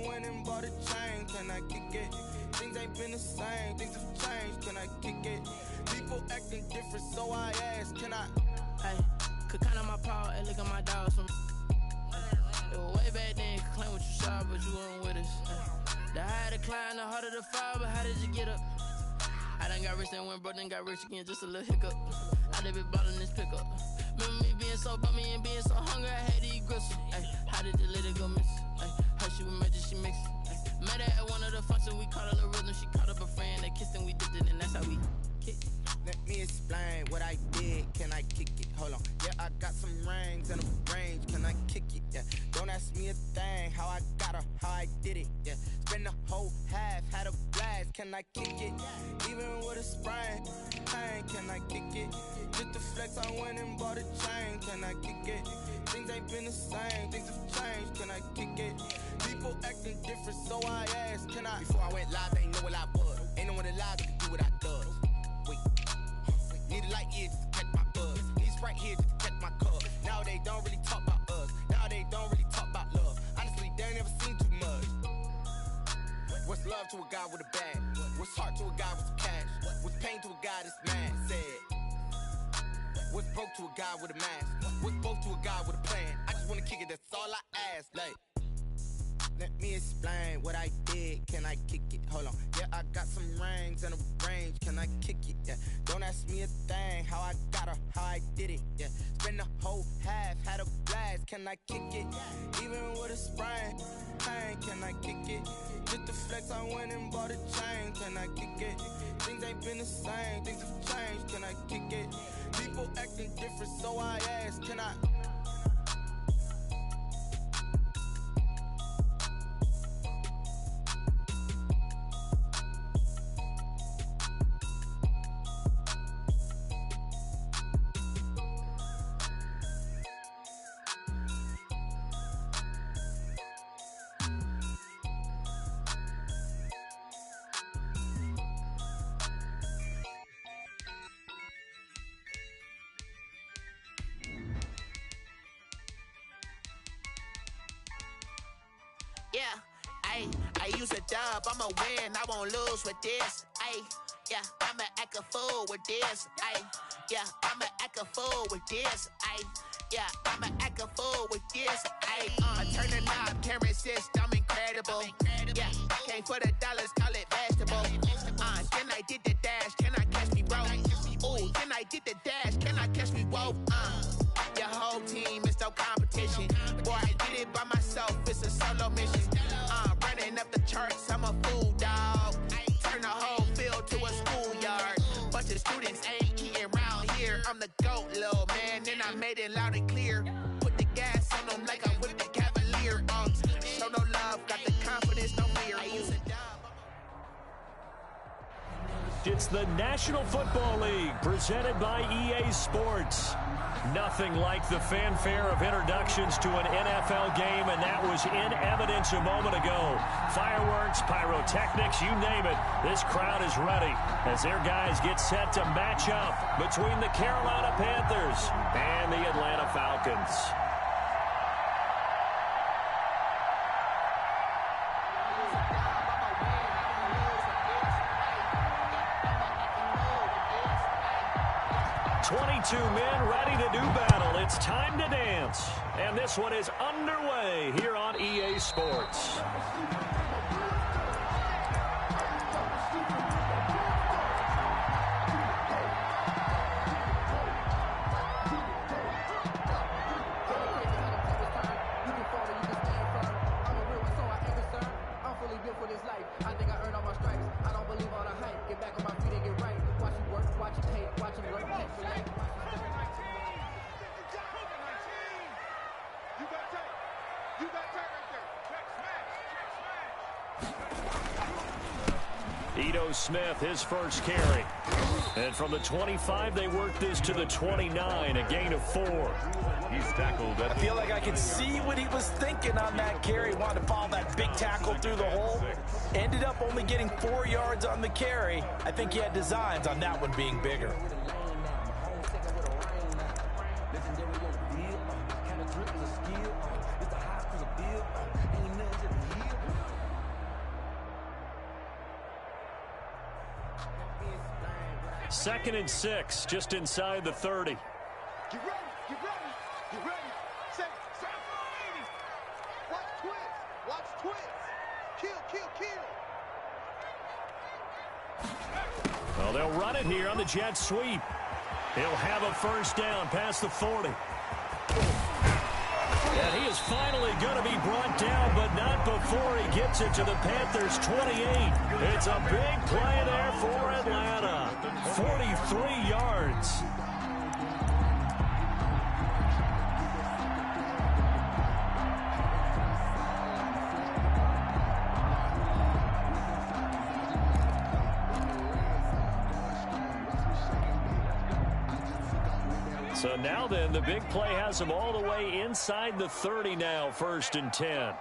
went and bought a chain. Can I kick it? Things ain't been the same. Things have changed. Can I kick it? People acting different, so I ask, can I? Hey, could count on my power and look at my dogs. It was way back then, could claim what you saw, but you weren't with us. The higher the climb, the harder the fall, but how did you get up? I done got rich and went broke, then got rich again, just a little hiccup. I done been ballin' this pickup. Remember me being so bummy and being so hungry, I had to eat gristle. Ay, how did the lady go miss? Ay, how she was magic, she mixed. Met her at one of the functions, we caught a little rhythm. She caught up a friend, they kissed and we dipped it, and that's how we kicked. Let me explain what I did. Can I kick it? Hold on. Yeah, I got some rings and a range. Can I kick it? Yeah. Don't ask me a thing. How I got her, how I did it. Yeah. Spend the whole half, had a blast. Can I kick it? Even with a sprain. Pain. Can I kick it? Just the flex, I went and bought a chain. Can I kick it? Things ain't been the same. Things have changed. Can I kick it? People acting different, so I ask, can I? Before I went live, they ain't know what I was. Ain't no one alive that can do what I does. Wait. Need a light here just to catch my buzz. Need Sprite here just to catch my cup. Now they don't really talk about us. Now they don't really talk about love. Honestly, they ain't never seen too much. What's love to a guy with a bag? What's heart to a guy with some cash? What's pain to a guy that's mad? Said. What's broke to a guy with a mask? What's both to a guy with a plan? I just wanna kick it, that's all I ask. Like, let me explain what I did. Can I kick it? Hold on. Yeah, I got some rings and a range. Can I kick it? Yeah. Don't ask me a thing. How I got her, how I did it. Yeah. Spend the whole half, had a blast. Can I kick it? Even with a sprain. Pain. Can I kick it? Just the flex, I went and bought a chain. Can I kick it? Things ain't been the same. Things have changed. Can I kick it? People acting different, so I ask, can I? Yeah, I use a dub, I'ma win, I won't lose with this. Yeah, I'ma act a fool with this. Yeah, I'ma act a fool with this. Yeah, I'ma act a fool with this. I turn the knob, camera assist, I'm incredible. Yeah, came for the dollars, call it vegetable. Then I did the dash, can I catch me, bro? Ooh, then I did the dash, can I catch me, whoa? Your whole team is no competition. Boy, I did it by myself, it's a solo mission. Running up the charts, I'm a fool, dog. Turn the whole field to a schoolyard. Bunch of students ain't eating round here. I'm the GOAT, little man, and I made it loud and clear. Put the gas on them like I whipped the Cavalier. Show no love, got the confidence, no fear. I use a dub. It's the National Football League presented by EA Sports. Nothing like the fanfare of introductions to an NFL game, and that was in evidence a moment ago. Fireworks, pyrotechnics, you name it. This crowd is ready as their guys get set to match up between the Carolina Panthers and the Atlanta Falcons. Two men ready to do battle. It's time to dance. And this one is underway here on EA Sports. Smith, his first carry. And from the 25, they worked this to the 29, a gain of 4. He's tackled. I feel like I can see what he was thinking on that carry. Wanted to follow that big tackle through the hole. Ended up only getting 4 yards on the carry. I think he had designs on that one being bigger. 2nd and 6, just inside the 30. Get ready, get ready, get ready. Set. Watch twist. Kill. Well, they'll run it here on the jet sweep. He'll have a first down past the 40. And he is finally going to be brought down, but not before he gets it to the Panthers' 28. It's a big play there for Atlanta. 43 yards. So now then, the big play has him all the way inside the 30 now, 1st and 10.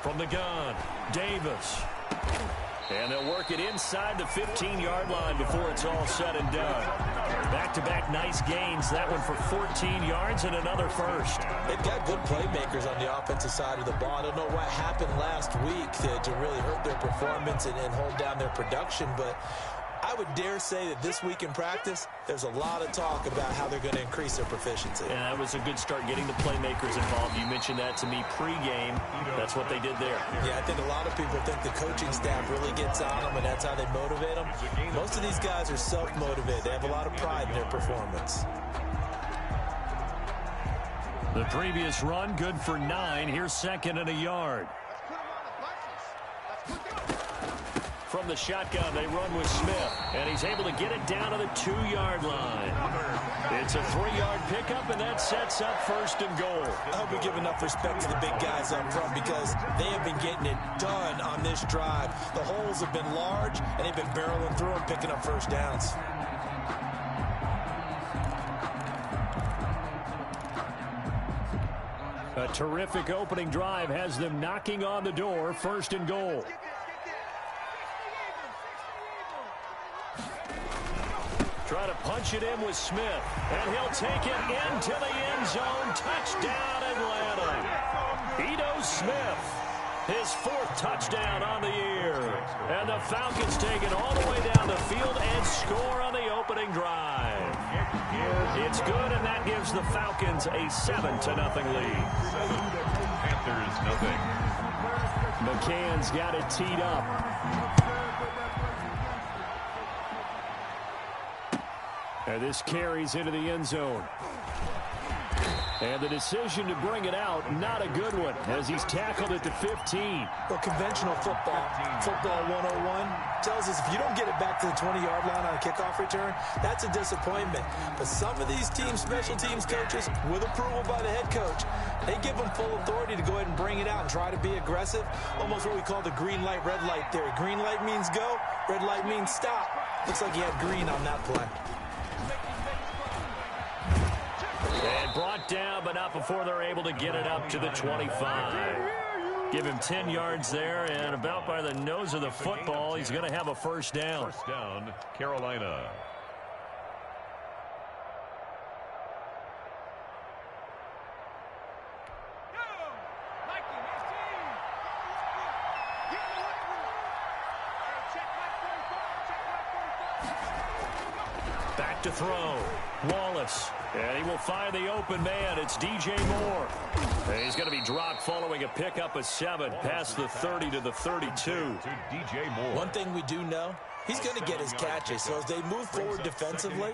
From the gun, Davis. And they'll work it inside the 15-yard line before it's all said and done. Back-to-back nice gains. That one for 14 yards and another first. They've got good playmakers on the offensive side of the ball. I don't know what happened last week to really hurt their performance and hold down their production, but I would dare say that this week in practice, there's a lot of talk about how they're going to increase their proficiency. And that was a good start getting the playmakers involved. You mentioned that to me pregame. That's what they did there. Yeah, I think a lot of people think the coaching staff really gets on them, and that's how they motivate them. Most of these guys are self-motivated. They have a lot of pride in their performance. The previous run, good for 9. Here's 2nd and a yard. From the shotgun, they run with Smith, and he's able to get it down to the 2-yard line. It's a 3-yard pickup, and that sets up 1st and goal. I hope we give enough respect to the big guys up front because they have been getting it done on this drive. The holes have been large, and they've been barreling through and picking up first downs. A terrific opening drive has them knocking on the door, 1st and goal. Try to punch it in with Smith, and he'll take it into the end zone. Touchdown, Atlanta. Ito Smith, his 4th touchdown on the year. And the Falcons take it all the way down the field and score on the opening drive. It's good, and that gives the Falcons a 7-0 lead. Panthers, nothing. McCann's got it teed up. And this carries into the end zone. And the decision to bring it out, not a good one, as he's tackled at the 15. Well, conventional football 101, tells us if you don't get it back to the 20-yard line on a kickoff return, that's a disappointment. But some of these teams, special teams coaches, with approval by the head coach, they give them full authority to go ahead and bring it out and try to be aggressive. Almost what we call the green light, red light theory. Green light means go, red light means stop. Looks like he had green on that play. And brought down, but not before they're able to get it up to the 25. Give him 10 yards there, and about by the nose of the football, he's going to have a first down. First down, Carolina. Back to throw. Wallace. And he will find the open man. It's DJ Moore. And he's going to be dropped following a pickup of 7 past the 30 to the 32. DJ Moore. One thing we do know, he's going to get his catches. So as they move forward defensively,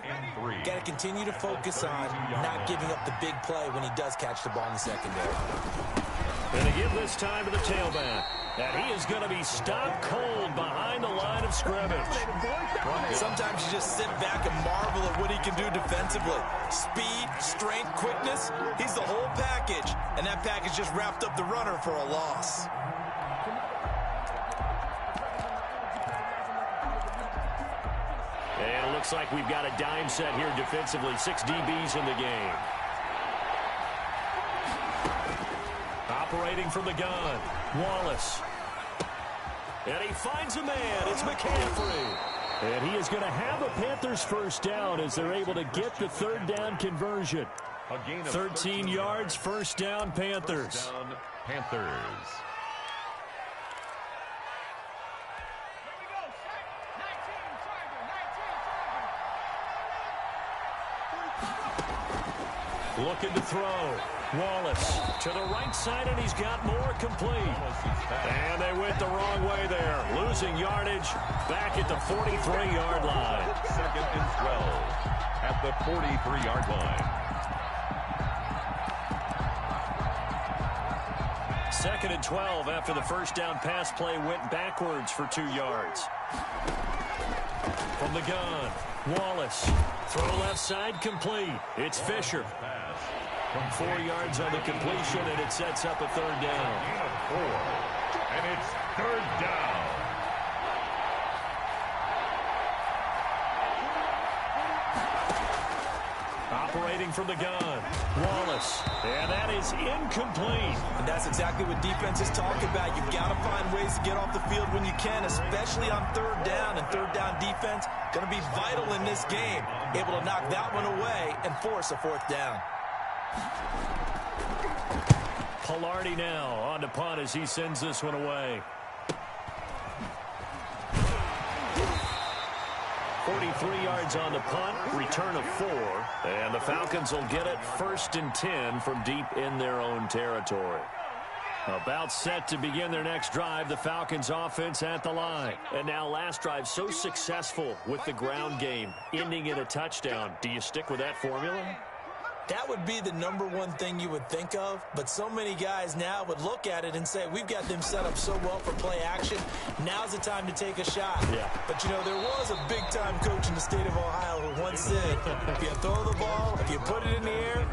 got to continue to focus on not giving up the big play when he does catch the ball in the secondary. And they give this time to the tailback. And he is going to be stopped cold behind the line of scrimmage. Sometimes you just sit back and marvel at what he can do defensively. Speed, strength, quickness, he's the whole package. And that package just wrapped up the runner for a loss. And it looks like we've got a dime set here defensively. 6 DBs in the game. Operating from the gun, Wallace. And he finds a man. It's McCaffrey. And he is going to have a Panthers first down as they're able to get the 3rd down conversion. A gain of 13 yards, first down, Panthers. First down, Panthers. Looking to throw. Wallace to the right side, and he's got more complete. And they went the wrong way there. Losing yardage back at the 43-yard line. 2nd and 12 at the 43-yard line. 2nd and 12 after the first down pass play went backwards for 2 yards. From the gun, Wallace. Throw left side, complete. It's Fisher. 4 yards on the completion, and it sets up a third down. Gain of 4. And it's third down. Operating from the gun, Wallace. And that is incomplete. And that's exactly what defenses talk about. You've got to find ways to get off the field when you can, especially on third down. And third down defense going to be vital in this game. Able to knock that one away and force a fourth down. Pilardi now on to punt as he sends this one away. 43 yards on the punt, return of 4, and the Falcons will get it 1st and 10 from deep in their own territory. About set to begin their next drive, the Falcons offense at the line. And now last drive so successful with the ground game, ending in a touchdown. Do you stick with that formula? That would be the #1 thing you would think of, but so many guys now would look at it and say, we've got them set up so well for play action. Now's the time to take a shot. Yeah. But, you know, there was a big-time coach in the state of Ohio who once said, if you throw the ball, if you put it in the air,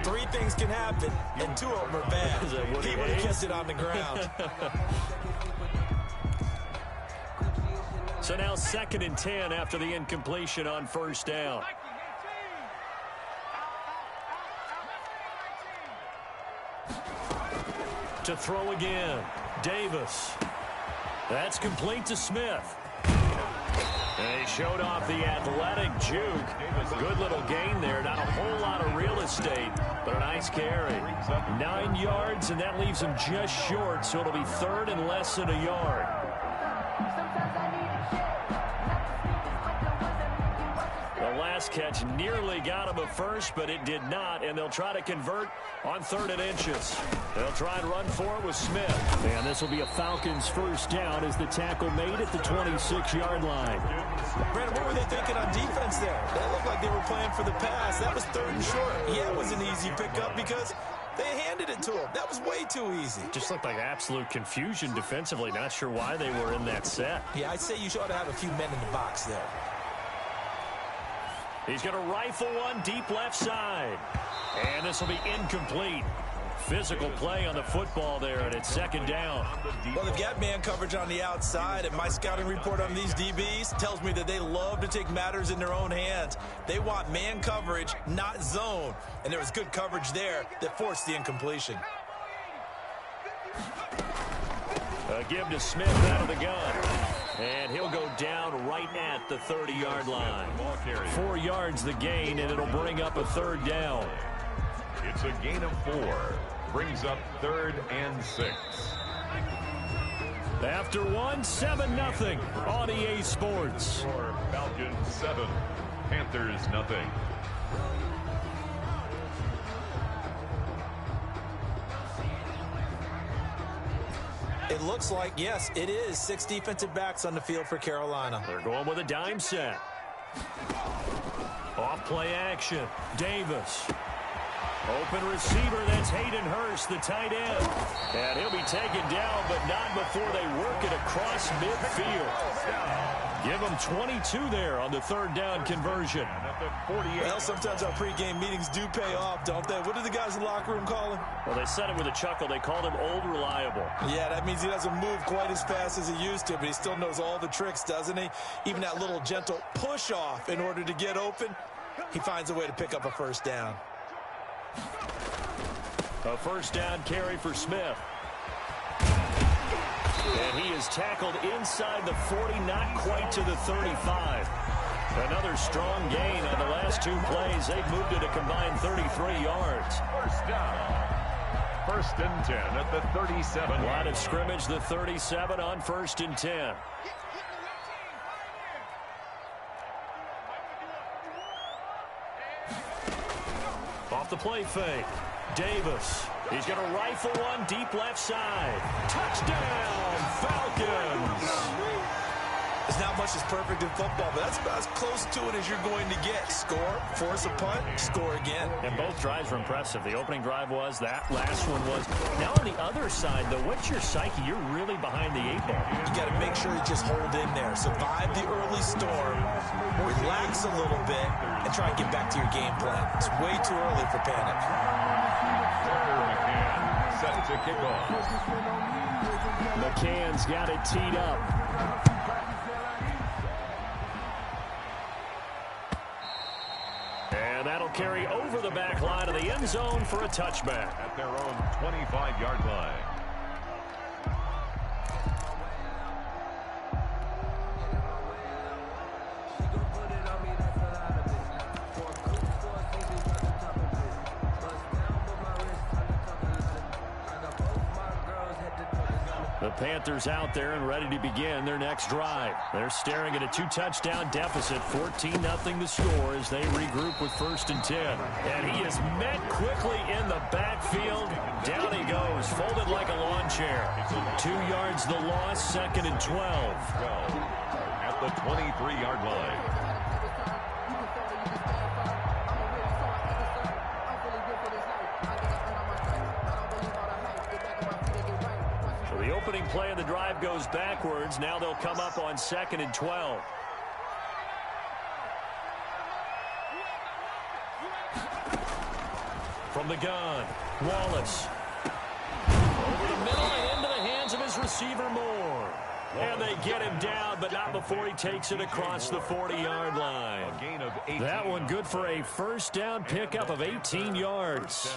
3 things can happen, and 2 of them are bad. He would have kept it on the ground. So now 2nd and 10 after the incompletion on first down. To throw again, Davis. That's complete to Smith. And he showed off the athletic juke. Good little gain there. Not a whole lot of real estate, but a nice carry. 9 yards, and that leaves him just short, so it'll be 3rd and less than a yard. The last catch nearly got him a first, but it did not, and they'll try to convert on 3rd and inches. They'll try and run for it with Smith. And this will be a Falcons first down as the tackle made at the 26-yard line. Brandon, what were they thinking on defense there? That looked like they were playing for the pass. That was 3rd and short. Yeah, it was an easy pickup because they handed it to him. That was way too easy. Just looked like absolute confusion defensively. Not sure why they were in that set. Yeah, I'd say you ought to have a few men in the box there. He's going to rifle one deep left side. And this will be incomplete. Physical play on the football there, and it's 2nd down. Well, they've got man coverage on the outside, and my scouting report on these DBs tells me that they love to take matters in their own hands. They want man coverage, not zone. And there was good coverage there that forced the incompletion. A give to Smith out of the gun. And he'll go down right at the 30-yard line. 4 yards the gain, and it'll bring up a 3rd down. It's a gain of 4. Brings up 3rd and 6. After 1, 7-0 on EA Sports. For Falcons 7, Panthers 0. It looks like, yes, it is 6 defensive backs on the field for Carolina. They're going with a dime set. Off play action. Davis. Open receiver, that's Hayden Hurst, the tight end. And he'll be taken down, but not before they work it across midfield. Give them 22 there on the 3rd down conversion. Well, sometimes our pregame meetings do pay off, don't they? What do the guys in the locker room call him? Well, they said it with a chuckle. They called him Old Reliable. Yeah, that means he doesn't move quite as fast as he used to, but he still knows all the tricks, doesn't he? Even that little gentle push-off in order to get open, he finds a way to pick up a first down. A first down carry for Smith. And he is tackled inside the 40, not quite to the 35. Another strong gain on the last two plays. They've moved it a combined 33 yards. First down. 1st and 10 at the 37. Line of scrimmage, the 37 on 1st and 10. Off the play fake. Davis. He's going to rifle one deep left side. Touchdown, Falcons. There's not much that's perfect in football, but that's about as close to it as you're going to get. Score, force a punt, score again. And both drives were impressive. The opening drive was, that last one was. Now on the other side, though, what's your psyche? You're really behind the 8 ball. You got to make sure you just hold in there. Survive the early storm, relax a little bit, and try and get back to your game plan. It's way too early for panic. McCann set to kick off. McCann's got it teed up. And that'll carry over the back line of the end zone for a touchback. At their own 25-yard line. The Panthers out there and ready to begin their next drive. They're staring at a 2-touchdown deficit, 14-0 the score as they regroup with 1st and 10. And he is met quickly in the backfield. Down he goes, folded like a lawn chair. 2 yards the loss, 2nd and 12. At the 23-yard line. The opening play of the drive goes backwards. Now they'll come up on 2nd and 12. From the gun, Wallace. Over the middle and into the hands of his receiver, Moore. And they get him down, but not before he takes it across the 40-yard line. A gain of 18. That one good for a first down pickup of 18 yards.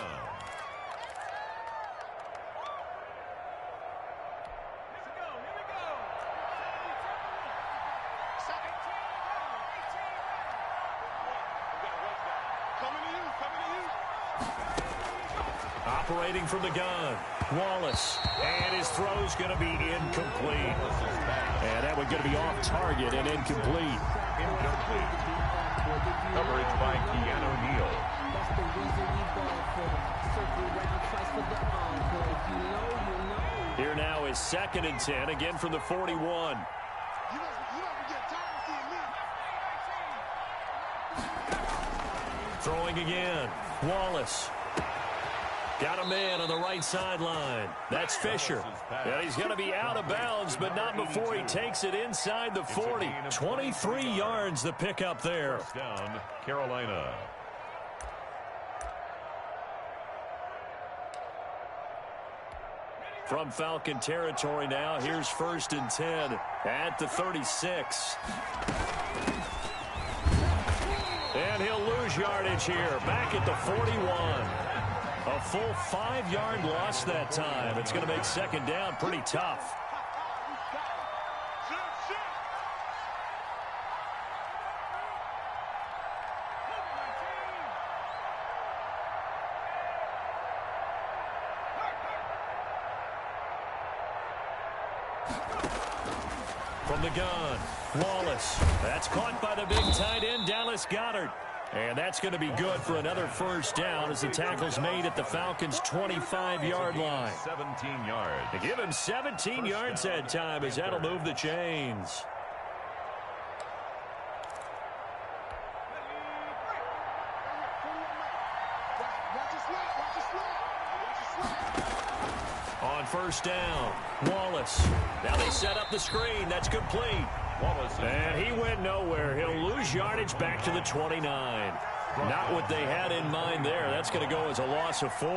Operating from the gun, Wallace, and his throw's going to be incomplete. And that one's going to be off target and incomplete. Incomplete. Coverage by Keanu Neal. Here now is 2nd and 10, again from the 41. Throwing again, Wallace. Got a man on the right sideline. That's Fisher. And he's going to be out of bounds, but not before he takes it inside the 40. 23 yards the pickup there. First down, Carolina. From Falcon territory now, here's 1st and 10 at the 36. And he'll lose yardage here, back at the 41. A full 5-yard loss that time. It's going to make 2nd down pretty tough. From the gun, Wallace. That's caught by the big tight end, Dallas Goedert. And that's going to be good for another first down as the tackle's made at the Falcons' 25-yard line. 17 yards. To give him 17 yards that time as that'll move the chains. On 1st down, Wallace. Now they set up the screen. That's complete. Wallace. And he went nowhere. He'll lose yardage back to the 29. Not what they had in mind there. That's going to go as a loss of 4.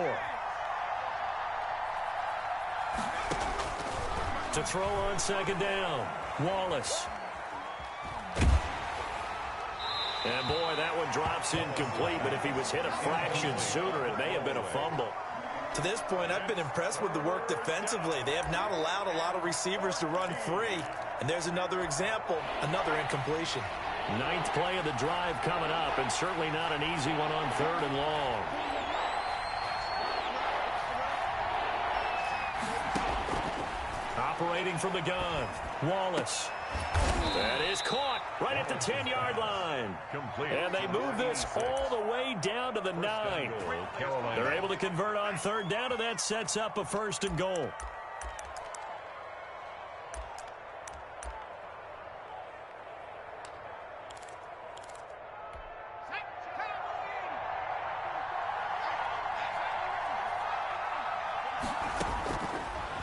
To throw on 2nd down, Wallace. And boy, that one drops incomplete, but if he was hit a fraction sooner, it may have been a fumble. To this point, I've been impressed with the work defensively. They have not allowed a lot of receivers to run free. And there's another example, another incompletion. Ninth play of the drive coming up, and certainly not an easy one on 3rd and long. Operating from the gun, Wallace. That is caught right at the 10-yard line. And they move this all the way down to the 9. They're able to convert on 3rd down, and that sets up a 1st and goal.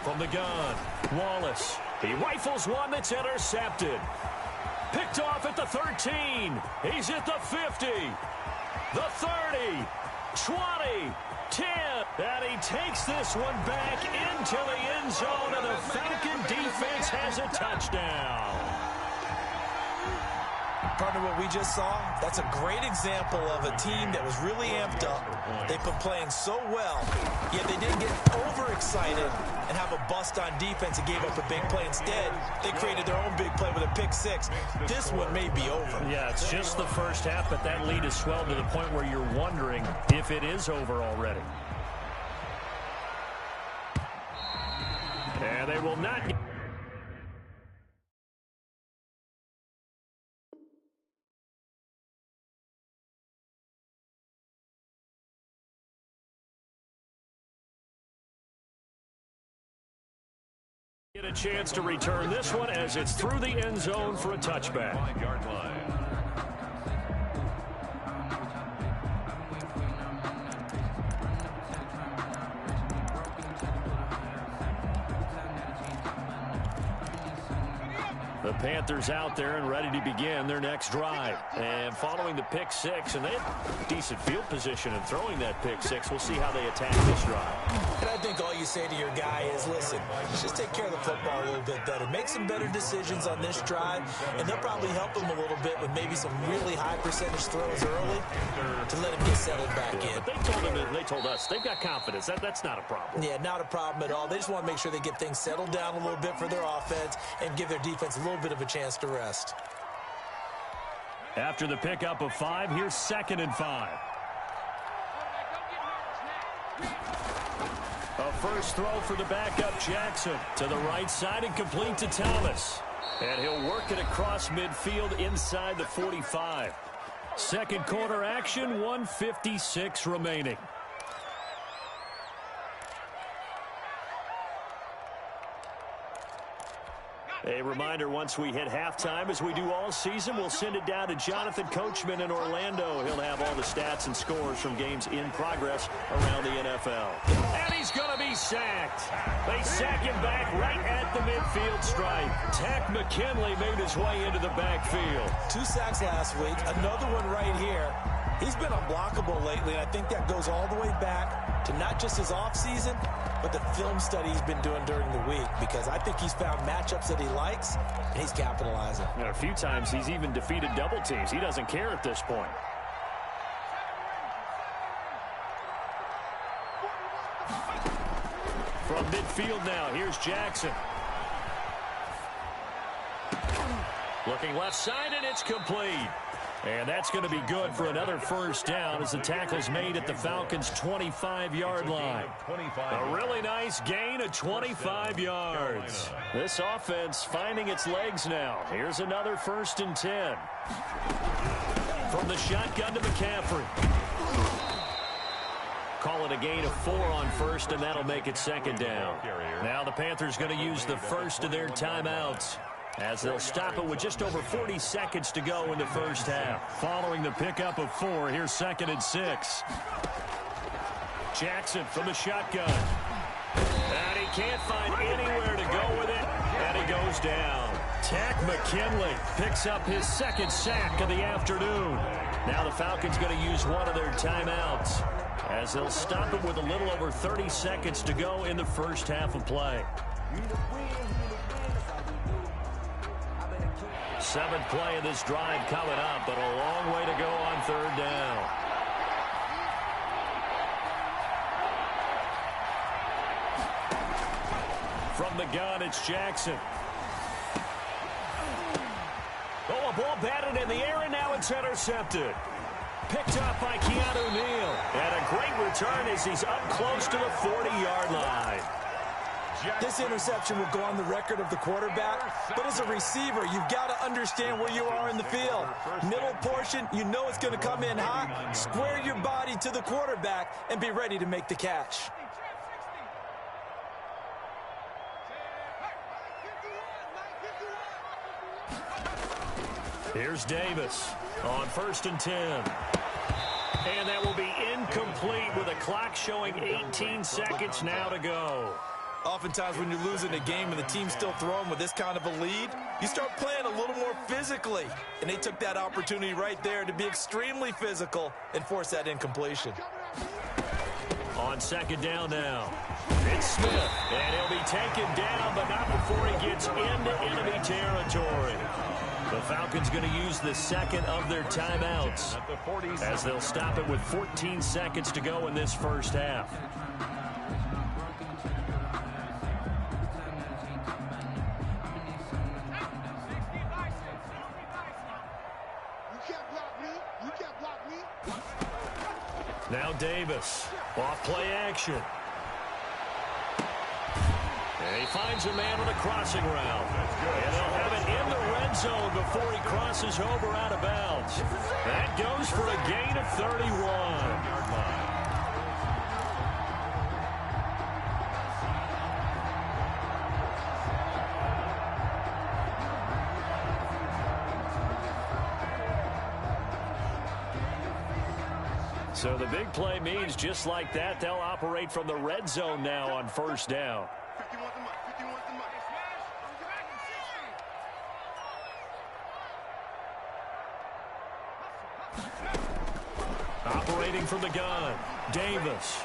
From the gun, Wallace. He rifles one that's intercepted. Picked off at the 13. He's at the 50. The 30. 20. 10. And he takes this one back into the end zone, and the Falcon defense has a touchdown. Partner, what we just saw, that's a great example of a team that was really amped up. They've been playing so well, yet they didn't get overexcited and have a bust on defense and gave up a big play. Instead, they created their own big play with a pick 6. This one may be over. Yeah, it's just the first half, but that lead has swelled to the point where you're wondering if it is over already. And they will not get a chance to return this one as it's through the end zone for a touchback. 5-yard line. The Panthers out there and ready to begin their next drive. And following the pick 6, and they have decent field position in throwing that pick 6. We'll see how they attack this drive. And I think all you say to your guy is, listen, just take care of the football a little bit better. Make some better decisions on this drive, and they'll probably help him a little bit with maybe some really high percentage throws early to let him get settled back in. But they told us they've got confidence. That's not a problem. Yeah, not a problem at all. They just want to make sure they get things settled down a little bit for their offense and give their defense a little bit of a chance to rest. After the pickup of 5, here's 2nd and 5. A first throw for the backup Jackson to the right side and complete to Thomas. And he'll work it across midfield inside the 45. Second quarter action, 1:56 remaining. A reminder, once we hit halftime, as we do all season, we'll send it down to Jonathan Coachman in Orlando. He'll have all the stats and scores from games in progress around the NFL. And he's going to be sacked. They sack him back right at the midfield stripe. Tack McKinley made his way into the backfield. 2 sacks last week, another one right here. He's been unblockable lately, and I think that goes all the way back to not just his offseason, but the film study he's been doing during the week, because I think he's found matchups that he likes, and he's capitalizing. A few times he's even defeated double teams. He doesn't care at this point. From midfield now, here's Jackson. Looking left side, and it's complete. And that's going to be good for another first down as the tackle's made at the Falcons' 25-yard line. A really nice gain of 25 yards. This offense finding its legs now. Here's another 1st and 10. From the shotgun to McCaffrey. Call it a gain of 4 on 1st, and that'll make it 2nd down. Now the Panthers going to use the first of their timeouts, as they'll stop it with just over 40 seconds to go in the first half. Following the pickup of 4, here's 2nd and 6. Jackson from the shotgun. And he can't find anywhere to go with it, and he goes down. Tack McKinley picks up his 2nd sack of the afternoon. Now the Falcons going to use one of their timeouts, as they'll stop it with a little over 30 seconds to go in the first half of play. 7th play of this drive coming up, but a long way to go on 3rd down. From the gun, it's Jackson. Oh, a ball batted in the air, and now it's intercepted. Picked up by Keanu Neal. And a great return as he's up close to the 40-yard line. This interception will go on the record of the quarterback, but as a receiver, you've got to understand where you are in the field. Middle portion, you know it's going to come in hot. Square your body to the quarterback and be ready to make the catch. Here's Davis on 1st and 10. And that will be incomplete with a clock showing 18 seconds now to go. Oftentimes when you're losing a game and the team's still throwing with this kind of a lead, you start playing a little more physically. And they took that opportunity right there to be extremely physical and force that incompletion. On 2nd down now, it's Smith. And he'll be taken down, but not before he gets into enemy territory. The Falcons going to use the second of their timeouts as they'll stop it with 14 seconds to go in this first half. Now Davis, off play action. And he finds a man on a crossing route. And they'll have it in the red zone before he crosses over out of bounds. That goes for a gain of 31. So the big play means just like that, they'll operate from the red zone now on 1st down. Operating from the gun, Davis.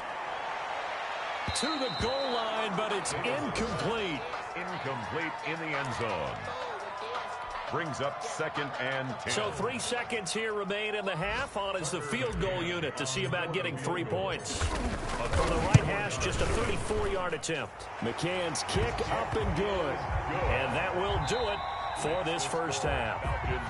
To the goal line, but it's incomplete. Incomplete in the end zone. Brings up 2nd and 10. So 3 seconds here remain in the half. On is the field goal unit to see about getting 3 points. From the right hash, just a 34-yard attempt. McCann's kick up and good. And that will do it for this first half.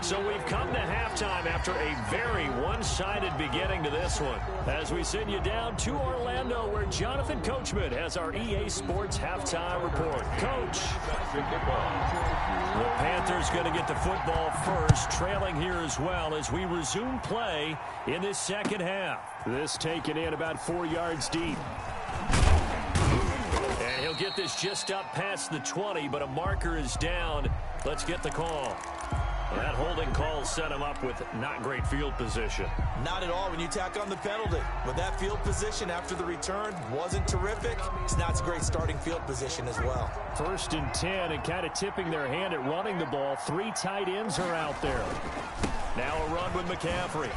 So we've come to halftime after a very one-sided beginning to this one. As we send you down to Orlando, where Jonathan Coachman has our EA Sports halftime report. Coach. The Panthers going to get the football first, trailing here as well as we resume play in this second half. This taken in about 4 yards deep. And he'll get this just up past the 20, but a marker is down. Let's get the call. That holding call set him up with not great field position. Not at all when you tack on the penalty. But that field position after the return wasn't terrific. It's not a great starting field position as well. 1st and 10 and kind of tipping their hand at running the ball. 3 tight ends are out there. Now a run with McCaffrey.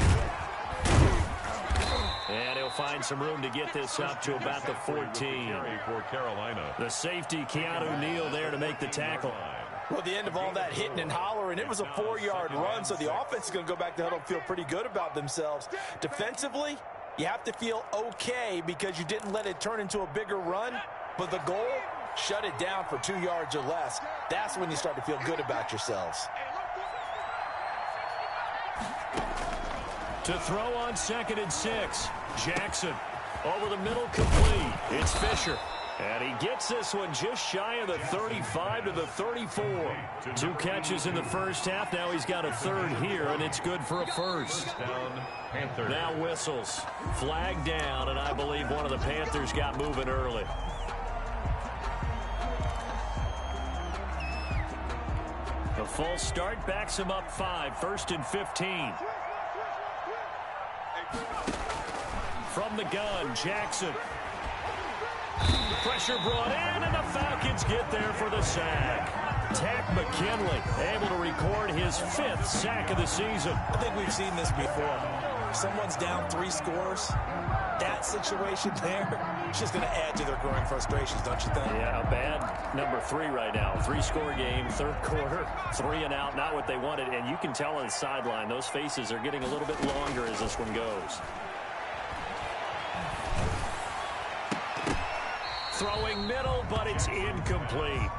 And he'll find some room to get this up to about the 14. For Carolina. The safety, Keanu Neal, there to make the tackle. Well, at the end of all that hitting and hollering, it was a 4-yard run, so the offense is going to go back to huddle and feel pretty good about themselves. Defensively, you have to feel okay because you didn't let it turn into a bigger run, but the goal, shut it down for 2 yards or less. That's when you start to feel good about yourselves. To throw on 2nd and 6, Jackson over the middle, complete. It's Fisher. And he gets this one just shy of the 35 to the 34. 2 catches in the first half. Now he's got a 3rd here, and it's good for a first. Now whistles. Flag down, and I believe one of the Panthers got moving early. The false start backs him up 5. 1st and 15. From the gun, Jackson. Pressure brought in, and the Falcons get there for the sack. Tack McKinley able to record his 5th sack of the season. I think we've seen this before. Someone's down 3 scores. That situation there, it's just going to add to their growing frustrations, don't you think? Yeah, a bad number 3 right now. 3-score game, 3rd quarter, 3 and out, not what they wanted. And you can tell on the sideline, those faces are getting a little bit longer as this one goes. Throwing middle, but it's incomplete.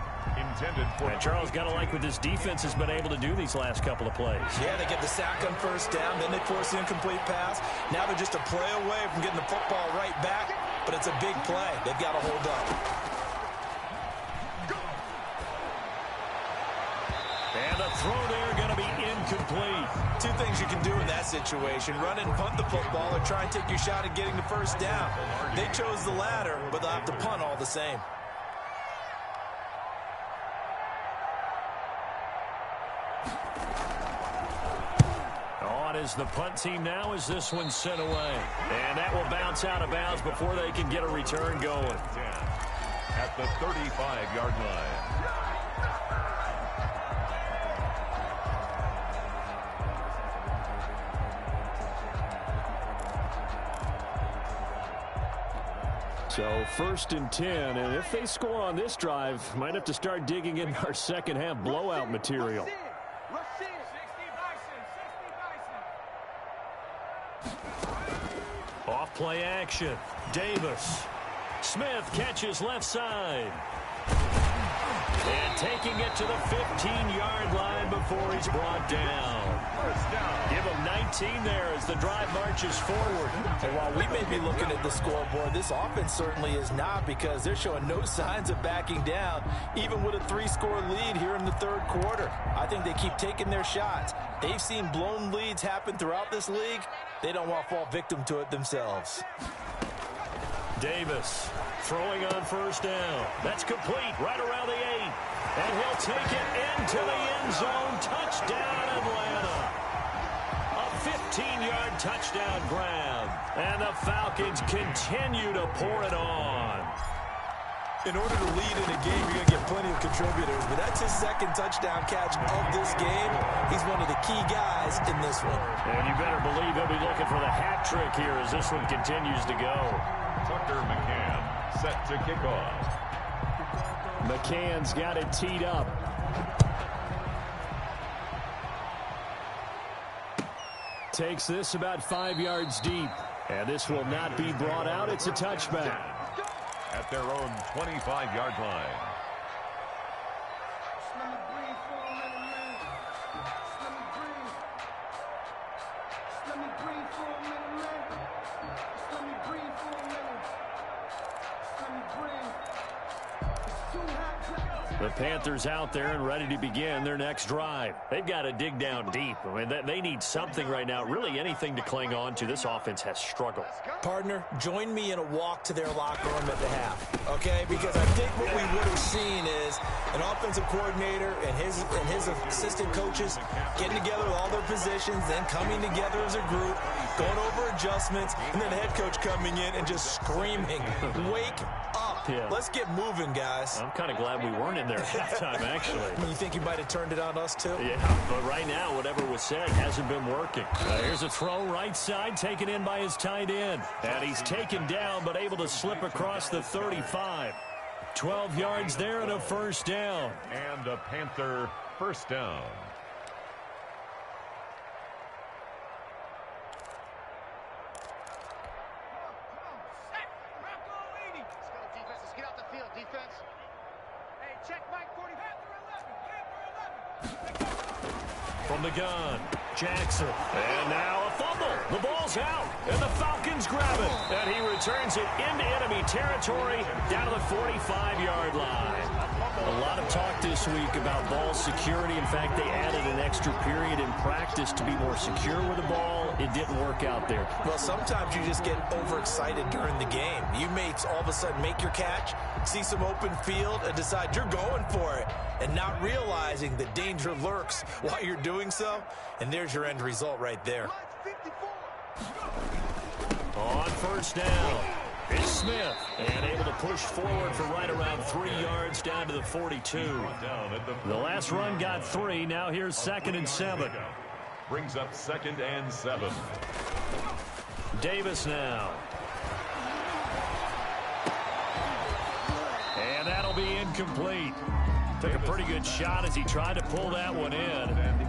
intended for. And Charles, got to like what this defense has been able to do these last couple of plays. Yeah, they get the sack on first down, then they force the incomplete pass. Now they're just a play away from getting the football right back, but it's a big play. They've got to hold up. And the throw there going to be incomplete. Two things you can do in that situation: run and punt the football, or try and take your shot at getting the first down. They chose the latter, but they'll have to punt all the same. On is the punt team now as this one's sent away. And that will bounce out of bounds before they can get a return going. At the 35-yard line. So 1st and 10, and if they score on this drive, might have to start digging in our second half blowout material. Off play action. Davis. Smith catches left side. And taking it to the 15-yard line before he's brought down. Give him 19 there as the drive marches forward. And while we may be looking at the scoreboard, this offense certainly is not, because they're showing no signs of backing down, even with a 3-score lead here in the third quarter. I think they keep taking their shots. They've seen blown leads happen throughout this league. They don't want to fall victim to it themselves. Davis throwing on first down. That's complete right around the 8. And he'll take it into the end zone. Touchdown, Atlanta. A 15-yard touchdown grab. And the Falcons continue to pour it on. In order to lead in a game, you're going to get plenty of contributors, but that's his second touchdown catch of this game. He's one of the key guys in this one. And you better believe he'll be looking for the hat trick here as this one continues to go. Tucker McCann set to kick off. McCann's got it teed up. Takes this about 5 yards deep. And this will not be brought out. It's a touchback. At their own 25-yard line. The Panthers out there and ready to begin their next drive. They've got to dig down deep. I mean, they need something right now, really anything to cling on to. This offense has struggled. Partner, join me in a walk to their locker room at the half, okay? Because I think what we would have seen is an offensive coordinator and his assistant coaches getting together with all their positions, then coming together as a group, going over adjustments, and then the head coach coming in and just screaming, "Wake up. Yeah. Let's get moving, guys." I'm kind of glad we weren't in there at halftime, actually. You think you might have turned it on us, too? Yeah, but right now, whatever was said hasn't been working. Here's a throw right side, taken in by his tight end. And he's taken down, but able to slip across the 35. 12 yards there and a first down. And a Panther first down. From the gun, Jackson. And now a fumble. The ball's out, and the Falcons grab it. And he returns it into enemy territory down to the 45-yard line. A lot of talk this week about ball security. In fact, they added an extra period in practice to be more secure with the ball. It didn't work out there. Well, sometimes you just get overexcited during the game. You may all of a sudden make your catch, see some open field, and decide you're going for it, and not realizing the danger lurks while you're doing so. And there's your end result right there. On first down, it's Smith, and able to push forward for right around 3 yards down to the 42. The last run got 3. Now here's 2nd and 7. Brings up 2nd and 7. Davis now. And that'll be incomplete. Took a pretty good shot as he tried to pull that one in.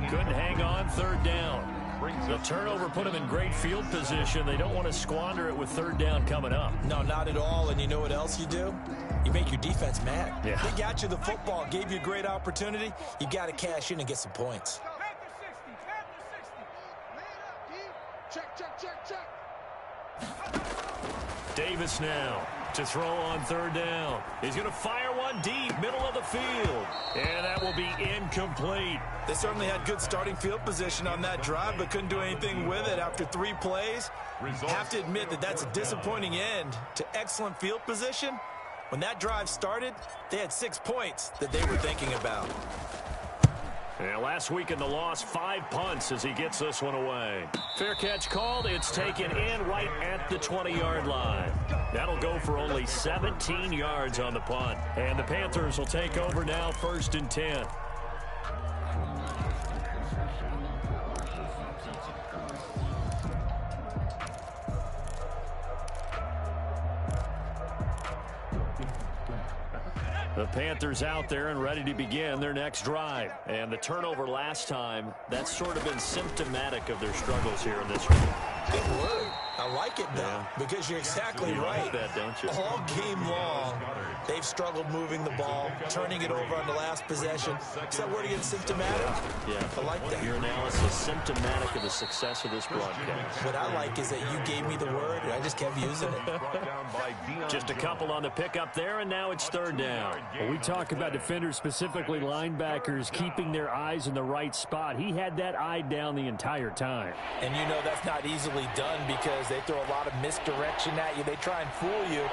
Couldn't hang on 3rd down. The turnover put them in great field position. They don't want to squander it with third down coming up. No, not at all. And you know what else you do? You make your defense mad. Yeah. They got you the football, gave you a great opportunity. You got to cash in and get some points. Davis now to throw on third down. He's going to fire one deep, middle of the field. And that will be incomplete. They certainly had good starting field position on that drive, but couldn't do anything with it after 3 plays. Have to admit that that's a disappointing end to excellent field position. When that drive started, they had 6 points that they were thinking about. And last week in the loss, 5 punts as he gets this one away. Fair catch called. It's taken in right at the 20-yard line. That'll go for only 17 yards on the punt. And the Panthers will take over now, 1st and 10. The Panthers out there and ready to begin their next drive. And the turnover last time, that's sort of been symptomatic of their struggles here in this one. Good word. I like it, though, because you're exactly right. Like that, don't you? All game long, they've struggled moving the ball, turning it over on the last possession. Is that word again, symptomatic? Yeah. I like that. Your analysis symptomatic of the success of this broadcast. What I like is that you gave me the word, and I just kept using it. Just a couple on the pickup there, and now it's third down. Well, we talk about defenders, specifically linebackers, keeping their eyes in the right spot. He had that eye down the entire time. And you know that's not easily done because they throw a lot of misdirection at you. They try and fool you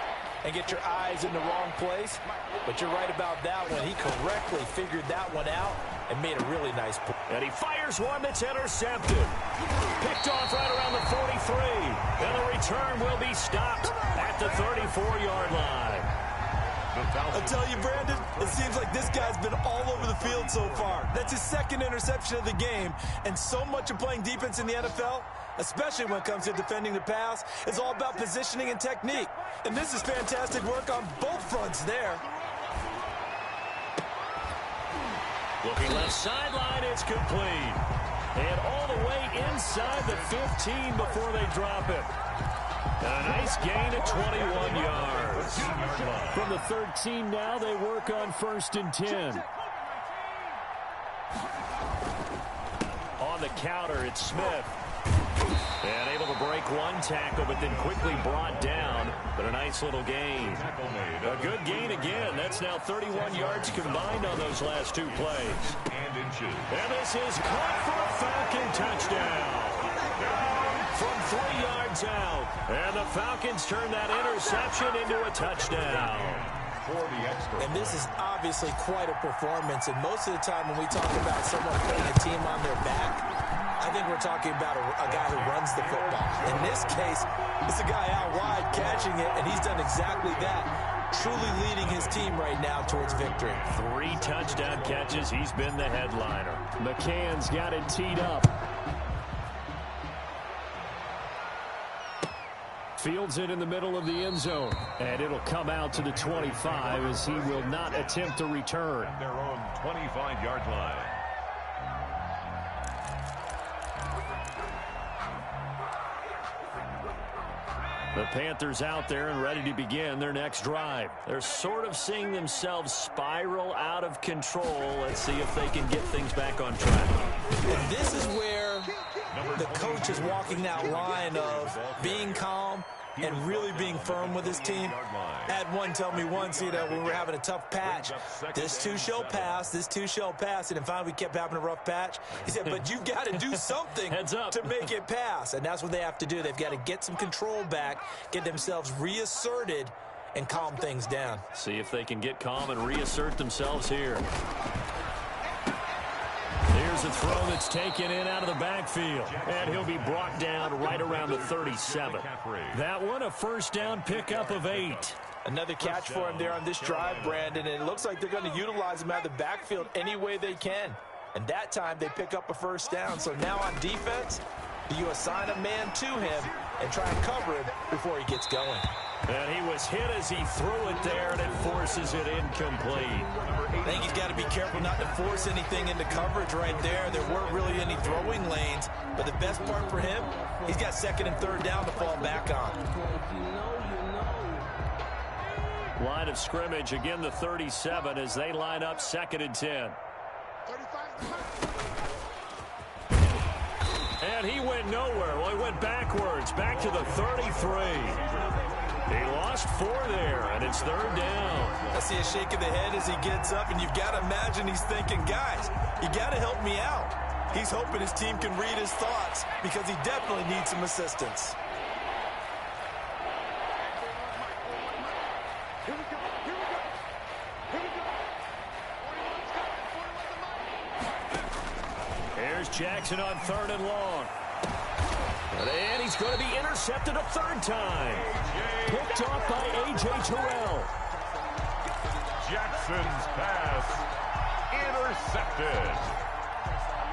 and get your eyes in the wrong place. But you're right about that one. He correctly figured that one out and made a really nice play. And he fires one that's intercepted. Picked off right around the 43. And the return will be stopped at the 34-yard line. I'll tell you, Brandon, it seems like this guy's been all over the field so far. That's his 2nd interception of the game. And so much of playing defense in the NFL, especially when it comes to defending the pass, is all about positioning and technique. And this is fantastic work on both fronts there. Looking left sideline, it's complete. And all the way inside the 15 before they drop it. A nice gain of 21 yards. From the 13 now, they work on 1st and 10. On the counter, it's Smith. And able to break one tackle, but then quickly brought down. But a nice little gain. A good gain again. That's now 31 yards combined on those last 2 plays. And this is caught for a Falcon touchdown. From 3 yards out. And the Falcons turn that interception into a touchdown. And this is obviously quite a performance. And most of the time when we talk about someone putting a team on their back, I think we're talking about a guy who runs the football. In this case, it's a guy out wide catching it, and he's done exactly that, truly leading his team right now towards victory. 3 touchdown catches. He's been the headliner. McCann's got it teed up. Fields it in the middle of the end zone. And it'll come out to the 25 as he will not attempt to return. Their own 25-yard line. The Panthers out there and ready to begin their next drive. They're sort of seeing themselves spiral out of control. Let's see if they can get things back on track. And this is where the coach is walking that line of being calm and really being firm with his team. I had one tell me once, when we were having a tough patch, this too shall pass, this too shall pass. And finally we kept having a rough patch. He said, but you've got to do something to make it pass. And that's what they have to do. They've got to get some control back, get themselves reasserted, and calm things down. See if they can get calm and reassert themselves here. Here's a throw that's taken in out of the backfield. And he'll be brought down right around the 37. That one, a first down pickup of 8. Another catch for him there on this drive, Brandon. And it looks like they're going to utilize him out of the backfield any way they can. And that time they pick up a first down. So now on defense, you assign a man to him and try and cover him before he gets going. And he was hit as he threw it there, and it forces it incomplete. I think he's got to be careful not to force anything into coverage right there. There weren't really any throwing lanes, but the best part for him, he's got second and third down to fall back on. Line of scrimmage, again the 37 as they line up second and 10. And he went nowhere. Well, he went backwards, back to the 33. He lost 4 there, and it's third down. I see a shake of the head as he gets up, and you've got to imagine he's thinking, guys, you got to help me out. He's hoping his team can read his thoughts because he definitely needs some assistance. Here's Jackson on third and long. And he's going to be intercepted a third time. Picked off by A.J. Terrell. Jackson's pass intercepted.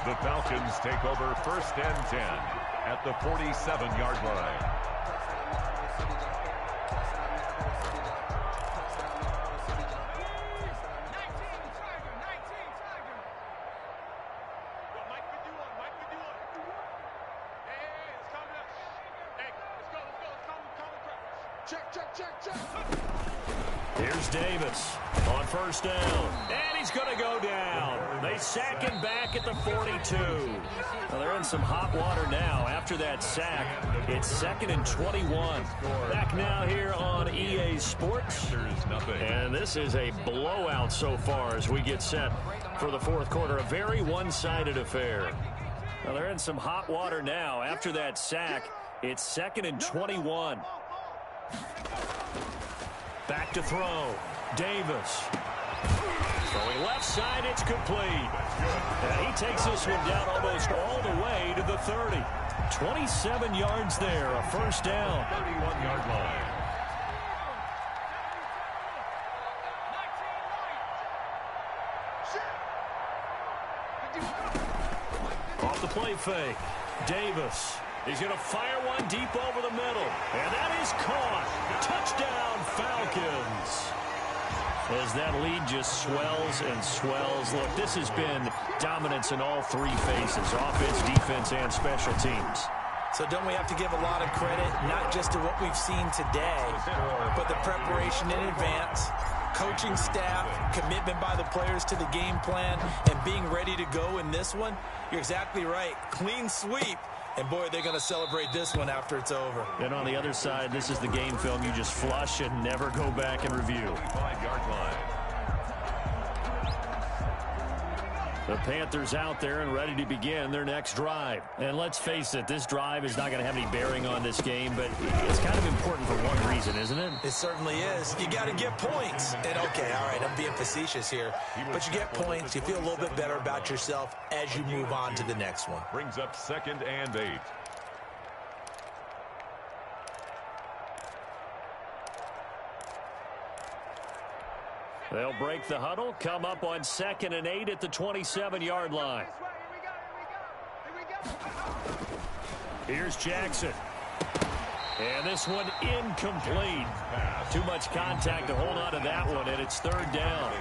The Falcons take over first and 10 at the 47-yard line. Here's Davis on first down. And he's going to go down. They sack him back at the 42. Well, they're in some hot water now after that sack. It's second and 21. Back now here on EA Sports. And this is a blowout so far as we get set for the fourth quarter. A very one-sided affair. Well, they're in some hot water now after that sack. It's second and 21. Back to throw. Davis. Throwing left side, it's complete. And he takes this one down almost all the way to the 30. 27 yards there, a first down. 31-yard line. Off the play fake. Davis. He's going to fire one deep over the middle. And that is caught. Touchdown, Falcons. As that lead just swells and swells. Look, this has been dominance in all three phases. Offense, defense, and special teams. So don't we have to give a lot of credit, not just to what we've seen today, but the preparation in advance, coaching staff, commitment by the players to the game plan, and being ready to go in this one? You're exactly right. Clean sweep. And, boy, they're going to celebrate this one after it's over. And on the other side, this is the game film you just flush and never go back and review. 5-yard line. The Panthers out there and ready to begin their next drive. And let's face it, this drive is not going to have any bearing on this game, but it's kind of important for one reason, isn't it? It certainly is. You got to get points. And, okay, all right, I'm being facetious here. But you get points, you feel a little bit better about yourself as you move on to the next one. Brings up second and 8. They'll break the huddle, come up on second and 8 at the 27-yard line. Here's Jackson. And this one incomplete. Too much contact to hold on to that one, and it's third down.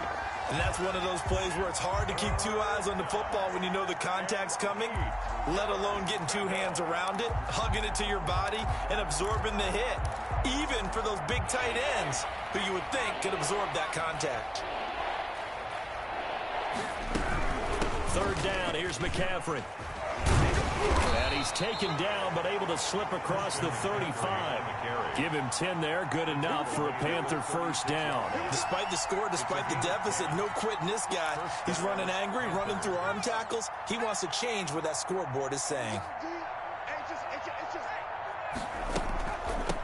And that's one of those plays where it's hard to keep two eyes on the football when you know the contact's coming, let alone getting two hands around it, hugging it to your body, and absorbing the hit. Even for those big tight ends who you would think could absorb that contact. Third down, here's McCaffrey. And he's taken down, but able to slip across the 35. Give him 10 there, good enough for a Panther first down. Despite the score, despite the deficit, no quitting this guy. He's running angry, running through arm tackles. He wants to change what that scoreboard is saying.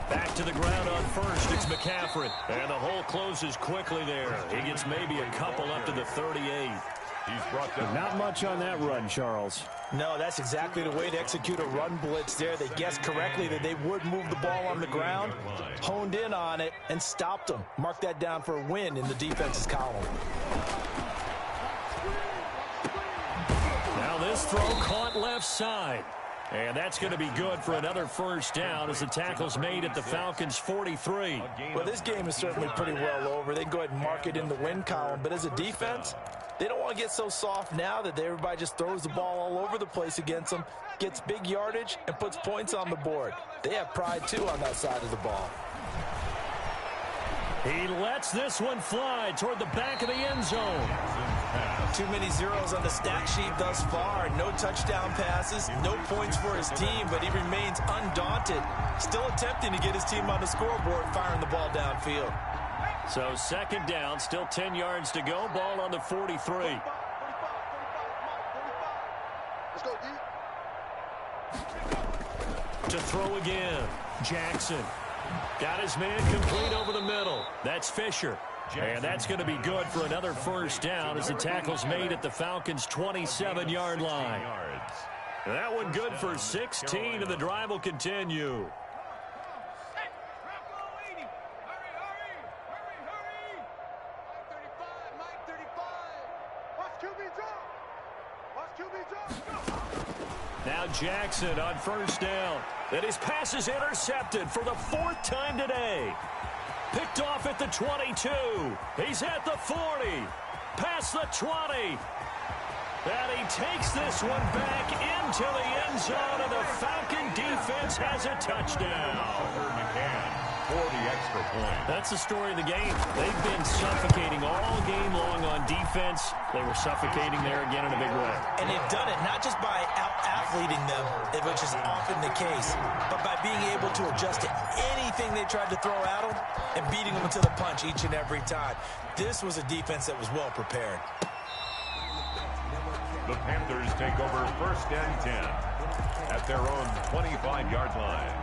Back to the ground on first, it's McCaffrey. And the hole closes quickly there. He gets maybe a couple up to the 38. He's brought them. Not much on that run, Charles. No, that's exactly the way to execute a run blitz there. They guessed correctly that they would move the ball on the ground, honed in on it, and stopped them. Mark that down for a win in the defense's column. Now this throw caught left side. And that's going to be good for another first down as the tackle's made at the Falcons' 43. Well, this game is certainly pretty well over. They can go ahead and mark it in the win column. But as a defense, they don't want to get so soft now that everybody just throws the ball all over the place against them, gets big yardage, and puts points on the board. They have pride, too, on that side of the ball. He lets this one fly toward the back of the end zone. Too many zeros on the stat sheet thus far. No touchdown passes, no points for his team, but he remains undaunted. Still attempting to get his team on the scoreboard, firing the ball downfield. So second down, still 10 yards to go. Ball on the 43. Let's go, D. To throw again. Jackson. Got his man complete over the middle. That's Fisher. And that's going to be good for another first down as the tackle's made at the Falcons' 27-yard line. That one good for 16, and the drive will continue. Now Jackson on first down. And his pass is intercepted for the 4th time today. Picked off at the 22. He's at the 40. Past the 20. And he takes this one back into the end zone, and the Falcon defense has a touchdown. For the extra point. That's the story of the game. They've been suffocating all game long on defense. They were suffocating there again in a big way. And they've done it not just by out-athleting them, which is often the case, but by being able to adjust to anything they tried to throw at them and beating them to the punch each and every time. This was a defense that was well prepared. The Panthers take over 1st and 10 at their own 25-yard line.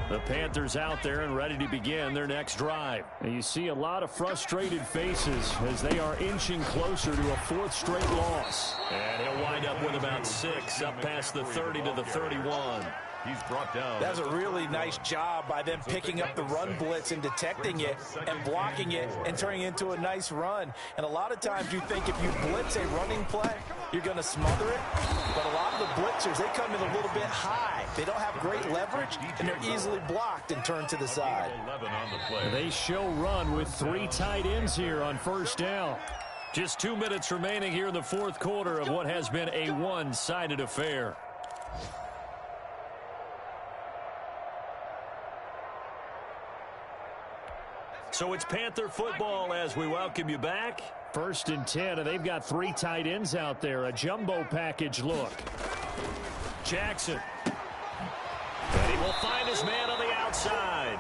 The Panthers out there and ready to begin their next drive. And you see a lot of frustrated faces as they are inching closer to a 4th straight loss. And he'll wind up with about 6 up past the 30 to the 31. He's brought down. That was a really nice job by them picking up the run blitz and detecting it and blocking it and turning it into a nice run. And a lot of times you think if you blitz a running play, you're going to smother it. But a lot of the blitzers, they come in a little bit high. They don't have great leverage, and they're easily blocked and turned to the side. They show run with 3 tight ends here on first down. Just 2 minutes remaining here in the 4th quarter of what has been a one-sided affair. So it's Panther football as we welcome you back. 1st and 10, and they've got 3 tight ends out there. A jumbo package look. Jackson. And he will find his man on the outside.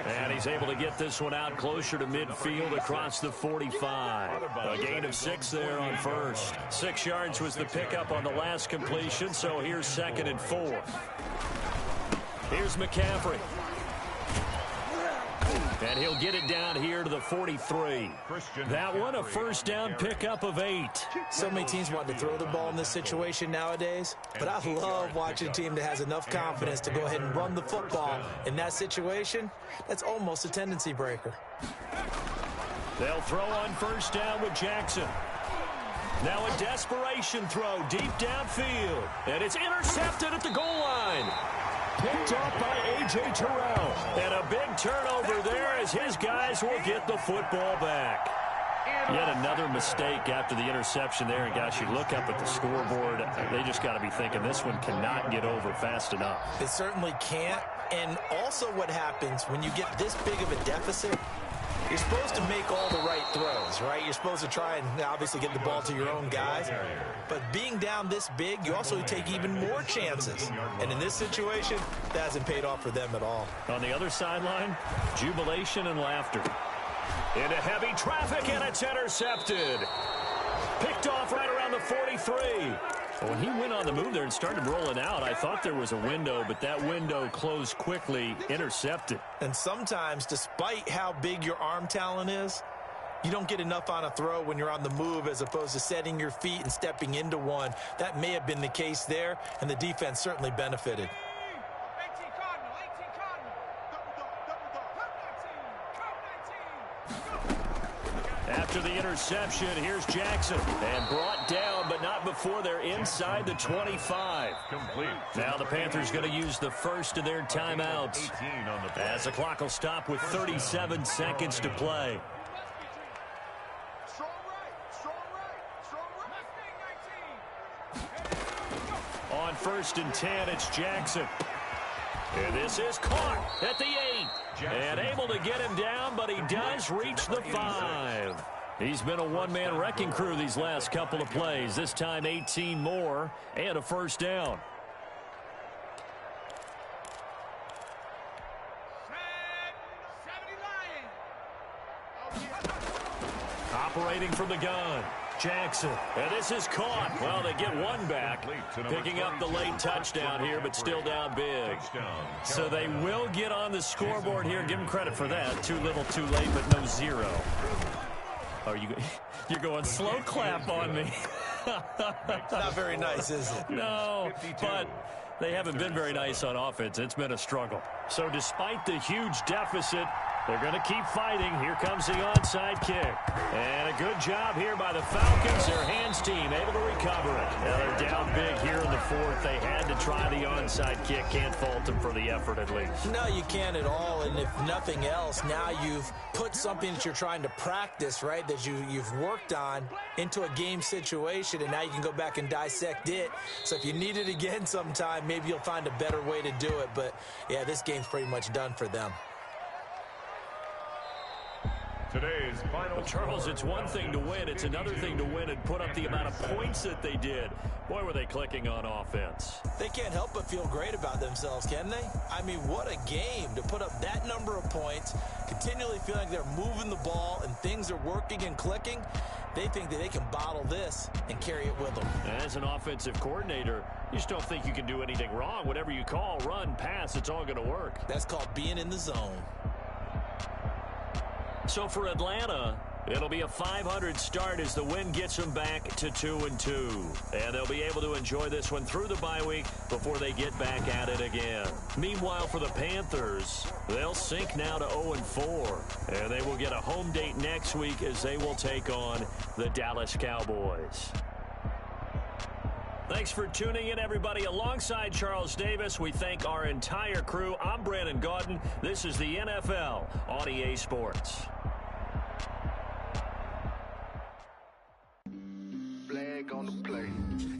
And he's able to get this one out closer to midfield across the 45. A gain of 6 there on first. 6 yards was the pickup on the last completion, so here's 2nd and 4. Here's McCaffrey. And he'll get it down here to the 43. That one, a first down pickup of 8. So many teams want to throw the ball in this situation nowadays, but I love watching a team that has enough confidence to go ahead and run the football. In that situation, that's almost a tendency breaker. They'll throw on first down with Jackson. Now a desperation throw deep downfield. And it's intercepted at the goal line. Picked up by A.J. Terrell. And a big turnover there as his guys will get the football back. Yet another mistake after the interception there. And, gosh, you look up at the scoreboard, they just got to be thinking this one cannot get over fast enough. It certainly can't. And also what happens when you get this big of a deficit, you're supposed to make all the right throws, right? You're supposed to try and obviously get the ball to your own guys. But being down this big, you also take even more chances. And in this situation, that hasn't paid off for them at all. On the other sideline, jubilation and laughter. Into heavy traffic, and it's intercepted. Picked off right around the 43. When he went on the move there and started rolling out, I thought there was a window, but that window closed quickly, intercepted. And sometimes, despite how big your arm talent is, You don't get enough on a throw when you're on the move as opposed to setting your feet and stepping into one. That may have been the case there, and the defense certainly benefited. After the interception, here's Jackson. And brought down, but not before they're inside the 25. Complete. Now the Panthers going to use the first of their timeouts, as the clock will stop with 37 seconds to play. On 1st and 10, it's Jackson. And this is caught at the 8. And able to get him down, but he does reach the 5. He's been a one-man wrecking crew these last couple of plays. This time 18 more and a first down. Operating from the gun, Jackson. And this is caught. Well, they get one back, picking up the late touchdown here, but still down big. So they will get on the scoreboard here. Give them credit for that. Too little, too late, but no 0. Oh, you're going slow clap on me. Not very nice, is it? No, but they haven't been very nice on offense. It's been a struggle. So despite the huge deficit, they're going to keep fighting. Here comes the onside kick. And a good job here by the Falcons. Their hands team able to recover it. Now they're down big here in the 4th. They had to try the onside kick. Can't fault them for the effort at least. No, you can't at all. And if nothing else, now you've put something that you're trying to practice, right, that you've worked on into a game situation, and now you can go back and dissect it. So if you need it again sometime, maybe you'll find a better way to do it. But, yeah, this game's pretty much done for them. Today's final. Well, Charles, it's one thing to win. It's another thing to win and put up the amount of points that they did. Boy, were they clicking on offense. They can't help but feel great about themselves, can they? I mean, what a game to put up that number of points, continually feeling like they're moving the ball and things are working and clicking. They think that they can bottle this and carry it with them. As an offensive coordinator, you just don't think you can do anything wrong. Whatever you call, run, pass, it's all going to work. That's called being in the zone. So for Atlanta, it'll be a 500 start as the win gets them back to 2-2. And they'll be able to enjoy this one through the bye week before they get back at it again. Meanwhile, for the Panthers, they'll sink now to 0-4. And they will get a home date next week as they will take on the Dallas Cowboys. Thanks for tuning in, everybody. Alongside Charles Davis, we thank our entire crew. I'm Brandon Gaudin. This is the NFL on EA Sports. Flag on the play.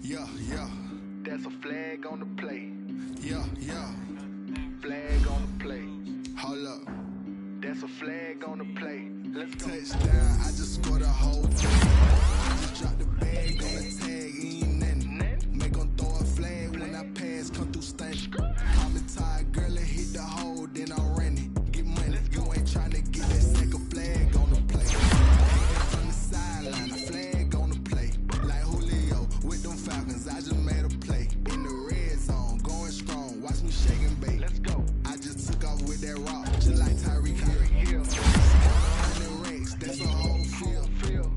Yeah, yeah. That's a flag on the play. Yeah, yeah. Flag on the play. Hold up. That's a flag on the play. Let's go. Touchdown, I just scored a whole thing. I just dropped the bag on the tag. Ain't nothing. Make them throw a flag when I pass, come through stank. Call me tired, girl, and hit the hole, then I'm running. Get money, you ain't trying to get that second flag on the play. From the sideline, a flag on the play. Like Julio with them Falcons, I just made a play. In the red zone, going strong, watch me shake and bake. Let's go. I just took off with that rock, just like Tyreek Hill. 100 racks, that's a whole field.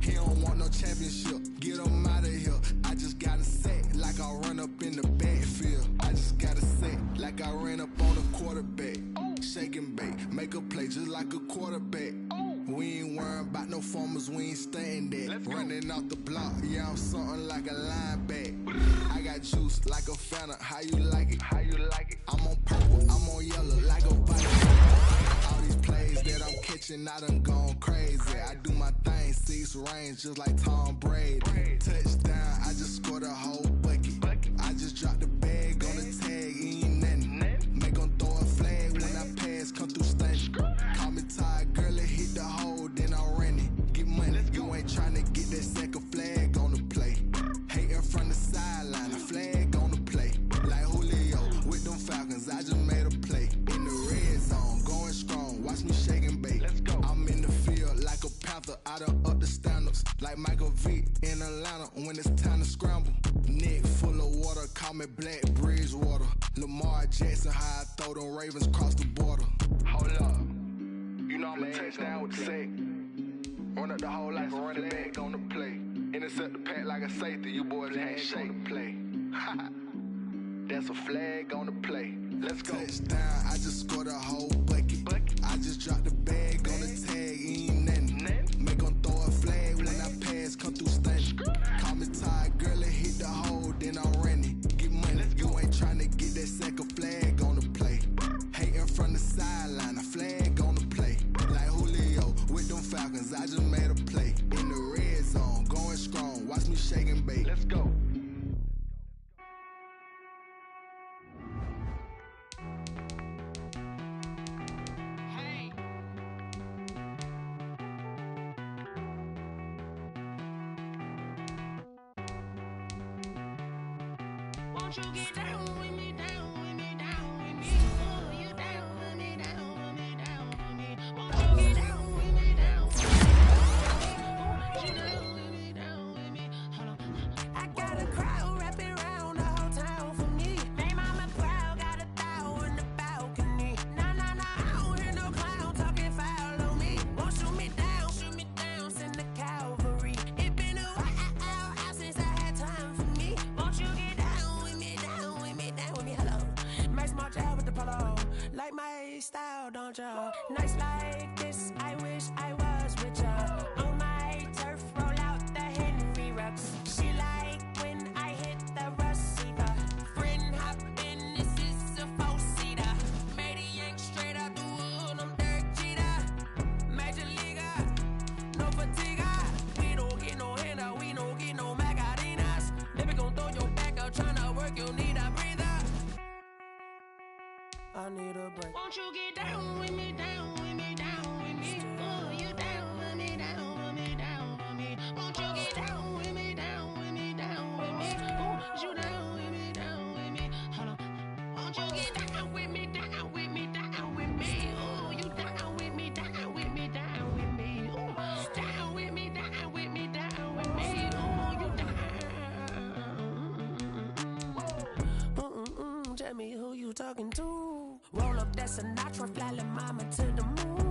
He don't want no championship, get him out of here. I just gotta say, like I run up in the backfield. I just gotta say, like I ran up on a quarterback. Shake and bake, make a play just like a quarterback. We ain't worrying about no formers, we ain't staying there. Running off the block, yeah, I'm something like a linebacker. I got juice like a Fanta, how you like it? How you like it? I'm on purple, I'm on yellow like a bike. All these plays that I'm catching, I done gone crazy. I do my thing, 6 range just like Tom Brady. Touchdown, I just scored a whole bucket. I just dropped the bag on the tag, ain't nothing. Make them throw a flag when I pass, come through stank. Call me tired, girl, and hit the hole, then I'm running. Get money, you ain't trying to get that second flag on the play. Hating from the sideline, a flag on the play. Like Julio with them Falcons, I just made a play. In the red zone, going strong, watch me shake and bake. Let's go. I'm in the field like a Panther, I done up the standards. Like Michael Vick in Atlanta when it's time to scramble. Neck full of water, call me Black Bridgewater. Lamar Jackson, how I throw them Ravens cross the border. Hold up, you know I'm a touchdown with the sack. Run up the whole life and run it back on the play. Intercept the pack like a safety, you boys ain't shake the play. That's a flag on the play. Let's go. Touchdown, I just scored a whole bucket. I just dropped the bag on the tag, ain't nothing. Make them throw a flag when I pass, come through stunning. Call me tired, girl, and hit the hole, then I'm running. Get money, you ain't tryna get that second flag on the play. Hating from the sideline, a flag on the play. Like Julio with them Falcons, I just made a play. In the red zone, going strong, watch me shake and bake. Let's go. Won't you get down with me, down with me, down with me? Oh, you down with me, down with me, down with me. Won't you get down with me, down with me, down with me? Oh, you down with me, down with me. Hold on. I got a crowd wrapping around the whole town for me. Made mama proud, got a thou in the balcony. Nah, nah, nah, I don't hear no clown talking foul on me. Won't shoot me down, send the cavalry. It been a while since I had time for me. Won't you get down with me, down with me, down with me? Hello. Max March out with the polo. Like my style, don't ya? Nights like this, I wish I was with ya. On my turf, roll out the Henry Rux. She like when I hit the receiver. Friend hop in, this is a four-seater. Made a yank straight out the wood, I'm Derek Jeter. Major leaguer, no fatigue. We don't get no handout, we don't get no Macarinas. Never gon' throw your back out, tryna work, you need a breather. I need a break. Won't you get down with me, down with me, down with me? Oh, you down with me, down with me, down with me. Won't you get down with me, down with me, down with me? Oh, you down with me, down with me? Hold on. Won't you get down with me, down with me, down with me? Oh, you down with me, down with me, down with me? Oh, down with me, down with me, down with me? Oh, you down. Tell me who you talking to. Roll up that Sinatra, fly la mama to the moon.